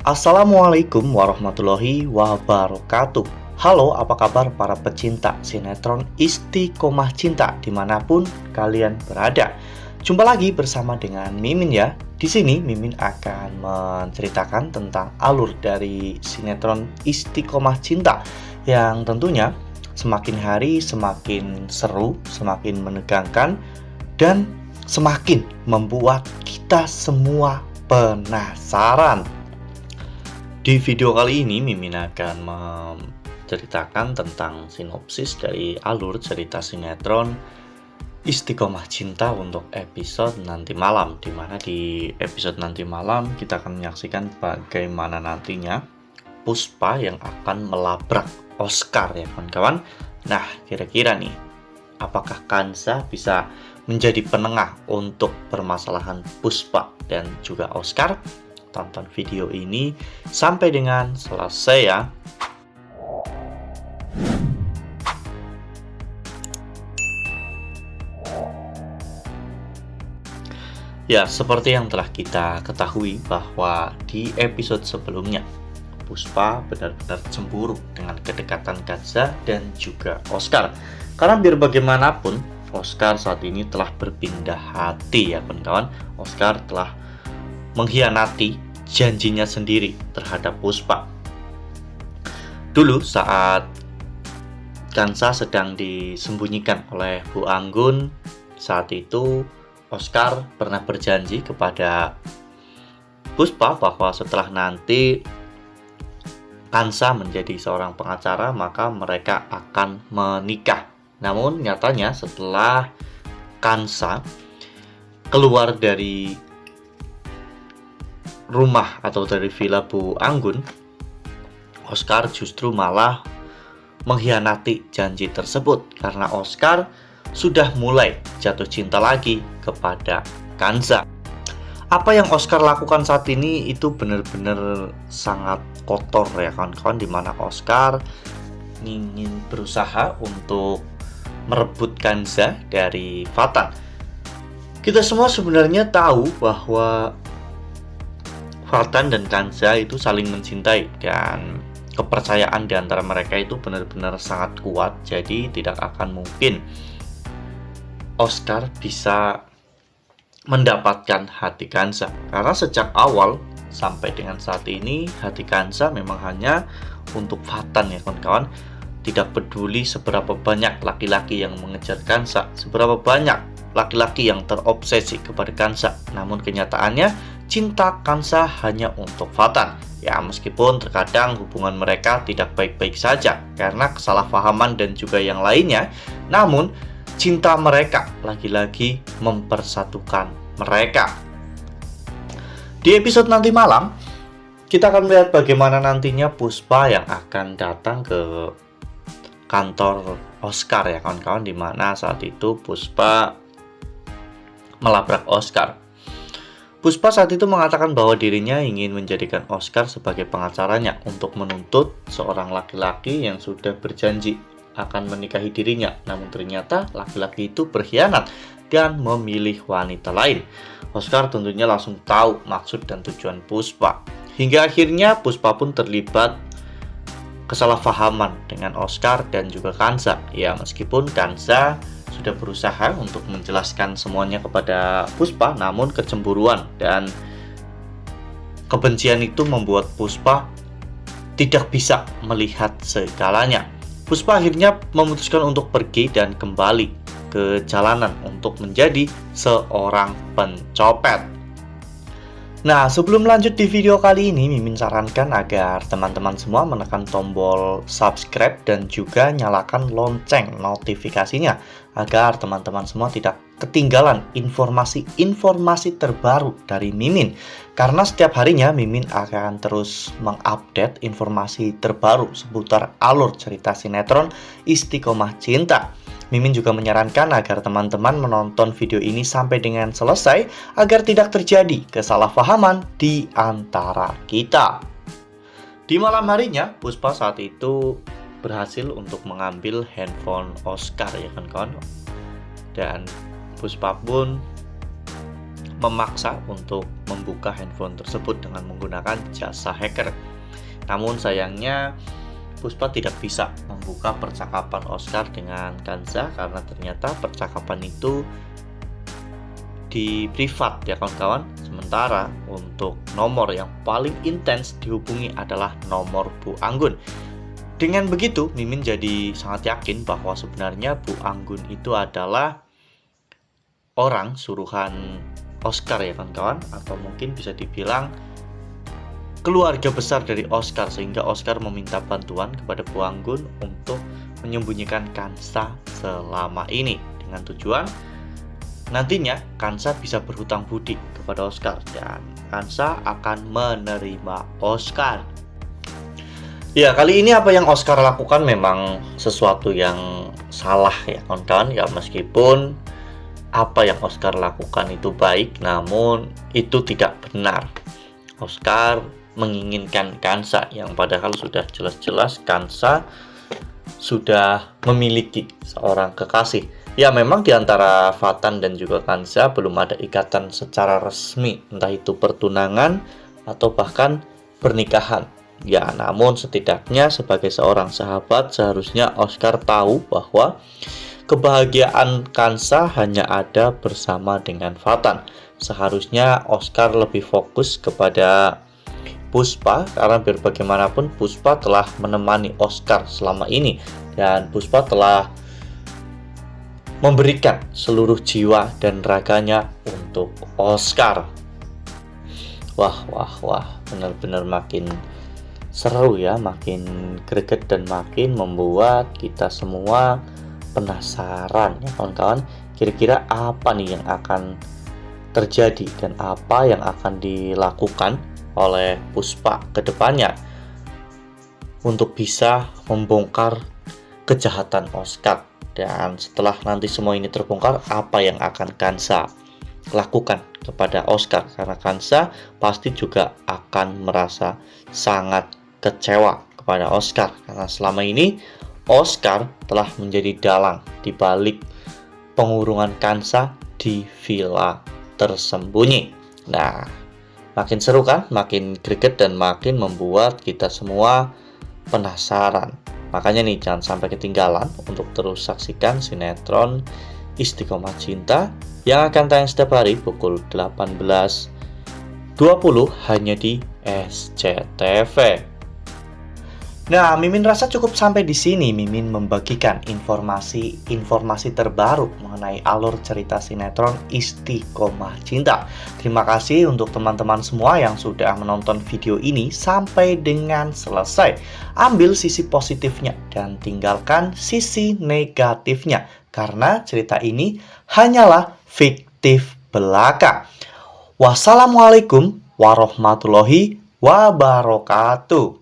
Assalamualaikum warahmatullahi wabarakatuh. Halo, apa kabar para pecinta sinetron Istiqomah Cinta dimanapun kalian berada? Jumpa lagi bersama dengan Mimin ya. Di sini Mimin akan menceritakan tentang alur dari sinetron Istiqomah Cinta yang tentunya semakin hari semakin seru, semakin menegangkan, dan semakin membuat kita semua penasaran. Di video kali ini Mimin akan menceritakan tentang sinopsis dari alur cerita sinetron Istiqomah Cinta untuk episode nanti malam, dimana di episode nanti malam kita akan menyaksikan bagaimana nantinya Puspa yang akan melabrak Oscar ya kawan-kawan. Nah, kira-kira nih, apakah Kansa bisa menjadi penengah untuk permasalahan Puspa dan juga Oscar? Tonton video ini sampai dengan selesai ya. Ya, seperti yang telah kita ketahui bahwa di episode sebelumnya Puspa benar-benar cemburu dengan kedekatan Kansa dan juga Oscar. Karena biar bagaimanapun Oscar saat ini telah berpindah hati ya kawan-kawan. Oscar telah mengkhianati janjinya sendiri terhadap Puspa. Dulu saat Kansa sedang disembunyikan oleh Bu Anggun, saat itu Oscar pernah berjanji kepada Puspa bahwa setelah nanti Kansa menjadi seorang pengacara maka mereka akan menikah. Namun nyatanya setelah Kansa keluar dari rumah atau dari villa Bu Anggun, Oscar justru malah mengkhianati janji tersebut karena Oscar sudah mulai jatuh cinta lagi kepada Kansa. Apa yang Oscar lakukan saat ini itu benar-benar sangat kotor ya kawan-kawan, dimana Oscar ingin berusaha untuk merebut Kansa dari Fatan. Kita semua sebenarnya tahu bahwa Fatan dan Kansa itu saling mencintai dan kepercayaan di antara mereka itu benar-benar sangat kuat. Jadi tidak akan mungkin Oscar bisa mendapatkan hati Kansa, karena sejak awal sampai dengan saat ini hati Kansa memang hanya untuk Fatan ya kawan-kawan. Tidak peduli seberapa banyak laki-laki yang mengejar Kansa, seberapa banyak laki-laki yang terobsesi kepada Kansa, namun kenyataannya cinta Kansa hanya untuk Fatan. Ya, meskipun terkadang hubungan mereka tidak baik-baik saja karena kesalahpahaman dan juga yang lainnya, namun cinta mereka lagi-lagi mempersatukan mereka. Di episode nanti malam, kita akan melihat bagaimana nantinya Puspa yang akan datang ke kantor Oscar ya kawan-kawan, dimana saat itu Puspa melabrak Oscar. Puspa saat itu mengatakan bahwa dirinya ingin menjadikan Oscar sebagai pengacaranya untuk menuntut seorang laki-laki yang sudah berjanji akan menikahi dirinya. Namun ternyata laki-laki itu berkhianat dan memilih wanita lain. Oscar tentunya langsung tahu maksud dan tujuan Puspa. Hingga akhirnya Puspa pun terlibat kesalahpahaman dengan Oscar dan juga Kansa. Ya, meskipun Kansa sudah berusaha untuk menjelaskan semuanya kepada Puspa, namun kecemburuan dan kebencian itu membuat Puspa tidak bisa melihat segalanya. Puspa akhirnya memutuskan untuk pergi dan kembali ke jalanan untuk menjadi seorang pencopet. Nah, sebelum lanjut di video kali ini, Mimin sarankan agar teman-teman semua menekan tombol subscribe dan juga nyalakan lonceng notifikasinya agar teman-teman semua tidak ketinggalan informasi-informasi terbaru dari Mimin. Karena setiap harinya Mimin akan terus mengupdate informasi terbaru seputar alur cerita sinetron Istiqomah Cinta. Mimin juga menyarankan agar teman-teman menonton video ini sampai dengan selesai agar tidak terjadi kesalahpahaman di antara kita. Di malam harinya, Puspa saat itu berhasil untuk mengambil handphone Oscar ya kan kawan. Dan Puspa pun memaksa untuk membuka handphone tersebut dengan menggunakan jasa hacker. Namun sayangnya Puspa tidak bisa membuka percakapan Oscar dengan Kansa karena ternyata percakapan itu di privat ya kawan-kawan. Sementara untuk nomor yang paling intens dihubungi adalah nomor Bu Anggun. Dengan begitu Mimin jadi sangat yakin bahwa sebenarnya Bu Anggun itu adalah orang suruhan Oscar ya kawan-kawan, atau mungkin bisa dibilang keluarga besar dari Oscar, sehingga Oscar meminta bantuan kepada Bu Anggun untuk menyembunyikan Kansa selama ini dengan tujuan nantinya Kansa bisa berhutang budi kepada Oscar dan Kansa akan menerima Oscar. Ya, kali ini apa yang Oscar lakukan memang sesuatu yang salah ya kawan-kawan. Ya, meskipun apa yang Oscar lakukan itu baik, namun itu tidak benar. Oscar menginginkan Kansa yang padahal sudah jelas-jelas Kansa sudah memiliki seorang kekasih. Ya, memang di antara Fatan dan juga Kansa belum ada ikatan secara resmi, entah itu pertunangan atau bahkan pernikahan. Ya, namun setidaknya sebagai seorang sahabat seharusnya Oscar tahu bahwa kebahagiaan Kansa hanya ada bersama dengan Fatan. Seharusnya Oscar lebih fokus kepada Puspa karena biar bagaimanapun Puspa telah menemani Oscar selama ini dan Puspa telah memberikan seluruh jiwa dan raganya untuk Oscar. Wah, benar-benar makin seru ya, makin greget dan makin membuat kita semua penasaran ya kawan-kawan. Kira-kira apa nih yang akan terjadi dan apa yang akan dilakukan oleh Puspa ke depannya untuk bisa membongkar kejahatan Oscar. Dan setelah nanti semua ini terbongkar, apa yang akan Kansa lakukan kepada Oscar? Karena Kansa pasti juga akan merasa sangat kecewa kepada Oscar karena selama ini Oscar telah menjadi dalang di balik pengurungan Kansa di villa tersembunyi. Nah, makin seru kan? Makin greget dan makin membuat kita semua penasaran. Makanya nih jangan sampai ketinggalan untuk terus saksikan sinetron Istiqomah Cinta yang akan tayang setiap hari pukul 18.20 hanya di SCTV. Nah, Mimin rasa cukup sampai di sini. Mimin membagikan informasi terbaru mengenai alur cerita sinetron Istiqomah Cinta. Terima kasih untuk teman-teman semua yang sudah menonton video ini sampai dengan selesai. Ambil sisi positifnya dan tinggalkan sisi negatifnya, karena cerita ini hanyalah fiktif belaka. Wassalamualaikum warahmatullahi wabarakatuh.